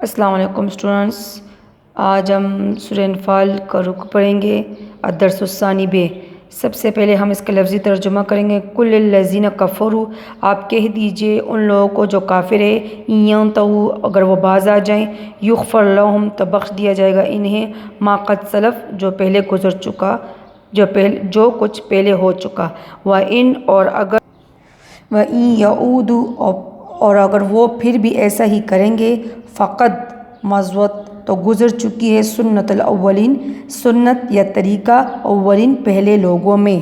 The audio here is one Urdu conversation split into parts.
السلام علیکم اسٹوڈنٹس، آج ہم سورہ انفال کا رکو پڑھیں گے الدرس الثانی بے۔ سب سے پہلے ہم اس کا لفظی ترجمہ کریں گے۔ کل الذین کفروا، آپ کہہ دیجئے ان لوگوں کو جو کافر ہے، ینتہوا، اگر وہ باز آ جائیں، یغفر لہم، تو بخش دیا جائے گا انہیں، ما قد سلف، جو پہلے گزر چکا، جو کچھ پہلے ہو چکا، وَإِنْ، اور اگر، وَإِنْ يَعُودُوا، اور اگر وہ پھر بھی ایسا ہی کریں گے، فقد مضت، تو گزر چکی ہے سنت الاولین، سنت یا طریقہ اولین، پہلے لوگوں میں۔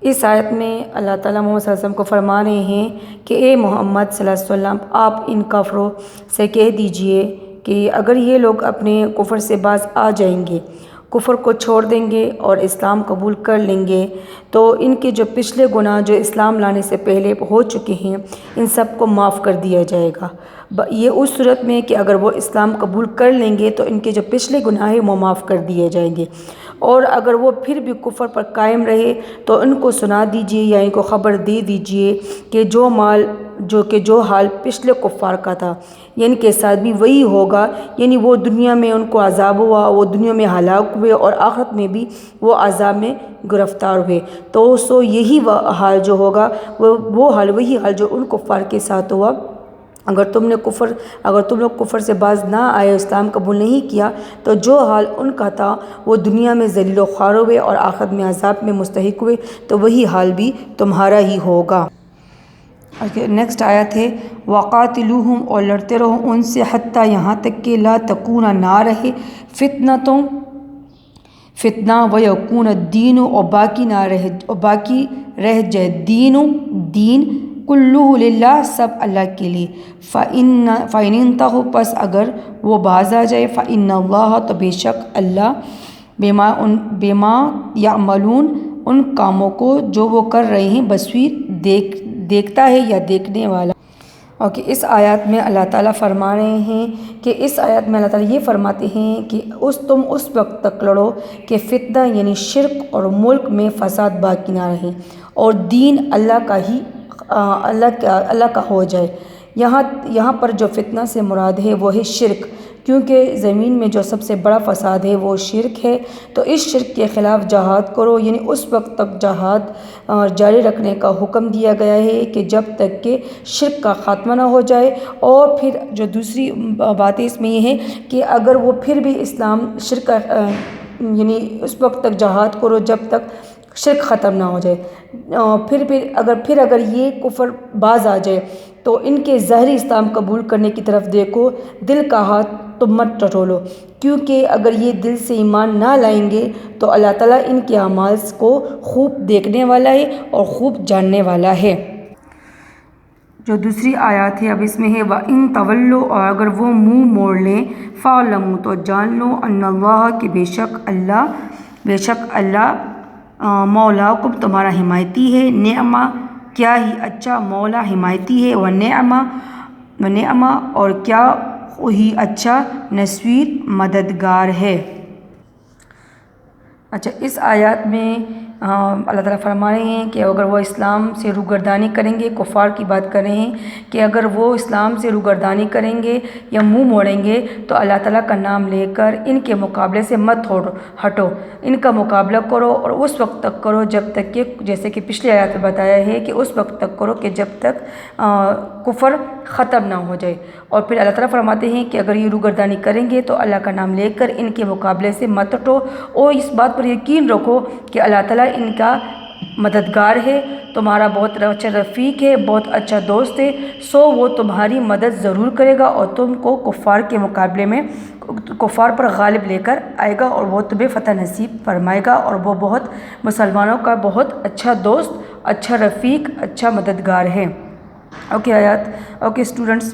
اس آیت میں اللہ تعالیٰ محمد صلی اللہ علیہ وسلم کو فرما رہے ہیں کہ اے محمد صلی اللہ علیہ وسلم، آپ ان کافروں سے کہہ دیجئے کہ اگر یہ لوگ اپنے کفر سے باز آ جائیں گے، کفر کو چھوڑ دیں گے اور اسلام قبول کر لیں گے، تو ان کے جو پچھلے گناہ جو اسلام لانے سے پہلے ہو چکے ہیں، ان سب کو معاف کر دیا جائے گا۔ یہ اس صورت میں کہ اگر وہ اسلام قبول کر لیں گے تو ان کے جو پچھلے گناہ ہیں وہ معاف کر دیے جائیں گے، اور اگر وہ پھر بھی کفر پر قائم رہے تو ان کو سنا دیجئے یا ان کو خبر دے دیجئے کہ جو حال پچھلے کفار کا تھا، ان کے ساتھ بھی وہی ہوگا، یعنی وہ دنیا میں ان کو عذاب ہوا، وہ دنیا میں ہلاک ہوئے، اور آخرت میں بھی وہ عذاب میں گرفتار ہوئے۔ تو یہی حال جو ہوگا، وہی حال جو ان کفار کے ساتھ ہوا۔ اگر تم لوگ کفر سے باز نہ آئے، اسلام قبول نہیں کیا، تو جو حال ان کا تھا وہ دنیا میں ذلیل و خوار ہوئے اور آخرت میں عذاب میں مستحق ہوئے، تو وہی حال بھی تمہارا ہی ہوگا۔ نیکسٹ آیت ہے، وَقَاتِلُوهُمْ، اور لڑتے رہو ان سے، حتیٰ یہاں تک کہ لا تکون، نہ رہے فتنہ، وَيَكُونَ الدِّينُ، اور باقی رہ جائے دین کلہ للہ، سب اللہ کے لیے۔ فَإِنْ انْتَهُوا، پس اگر وہ باز آ جائے، فَإِنَّ اللَّهَ، تو بے شک اللہ، بما یعملون، ان کاموں کو جو وہ کر رہے ہیں، بصیر، دیکھتا ہے یا دیکھنے والا۔ اس آیات میں اللہ تعالیٰ فرما رہے ہیں کہ اللہ تعالیٰ یہ فرماتے ہیں کہ تم اس وقت تک لڑو کہ فتنہ یعنی شرک اور ملک میں فساد باقی نہ رہے، اور دین اللہ کا ہو جائے۔ یہاں پر جو فتنہ سے مراد ہے وہ ہے شرک، کیونکہ زمین میں جو سب سے بڑا فساد ہے وہ شرک ہے، تو اس شرک کے خلاف جہاد کرو، یعنی اس وقت تک جہاد جاری رکھنے کا حکم دیا گیا ہے کہ جب تک کہ شرک کا خاتمہ نہ ہو جائے۔ اور پھر جو دوسری بات اس میں یہ ہے کہ اگر وہ پھر بھی شرک یعنی اس وقت تک جہاد کرو جب تک شرک ختم نہ ہو جائے۔ اگر یہ کفر باز آ جائے تو ان کے ظاہری اسلام قبول کرنے کی طرف دیکھو، دل کا ہاتھ تم مت ٹٹولو، کیونکہ اگر یہ دل سے ایمان نہ لائیں گے تو اللہ تعالیٰ ان کے اعمال کو خوب دیکھنے والا ہے اور خوب جاننے والا ہے۔ جو دوسری آیات ہے اب اس میں ہے، وَإِن تَوَلُّوا، اور اگر وہ منہ موڑ لیں، فَاعْلَمُوا، تو جان لو، أَنَّ اللَّهَ، کہ بے شک اللہ مولاکم، تمہارا حمایتی ہے، نعم، کیا ہی اچھا، مولا حمایتی ہے، ونعم، اور کیا ہی اچھا، نصیر، مددگار ہے۔ اس آیات میں اللہ تعالیٰ فرما رہے ہیں کہ اگر وہ اسلام سے روگردانی کریں گے، کفار کی بات کر رہے ہیں کہ اگر وہ اسلام سے روگردانی کریں گے یا منہ موڑیں گے تو اللہ تعالیٰ کا نام لے کر ان کے مقابلے سے مت ہٹو، ان کا مقابلہ کرو، اور اس وقت تک کرو جب تک کہ، جیسے کہ پچھلی آیات میں بتایا ہے کہ اس وقت تک کرو کہ جب تک کفر ختم نہ ہو جائے۔ اور پھر اللہ تعالیٰ فرماتے ہیں کہ اگر یہ روگردانی کریں گے تو اللہ کا نام لے کر ان کے مقابلے سے مت ہٹو، اور اس بات پر یقین رکھو کہ اللہ تعالیٰ ان کا مددگار ہے، تمہارا بہت اچھا رفیق ہے، بہت اچھا دوست ہے، وہ تمہاری مدد ضرور کرے گا، اور تم کو کفار کے مقابلے میں کفار پر غالب لے کر آئے گا، اور وہ تمہیں فتح نصیب فرمائے گا، اور وہ بہت مسلمانوں کا بہت اچھا دوست، اچھا رفیق، اچھا مددگار ہے۔ اسٹوڈنٹس،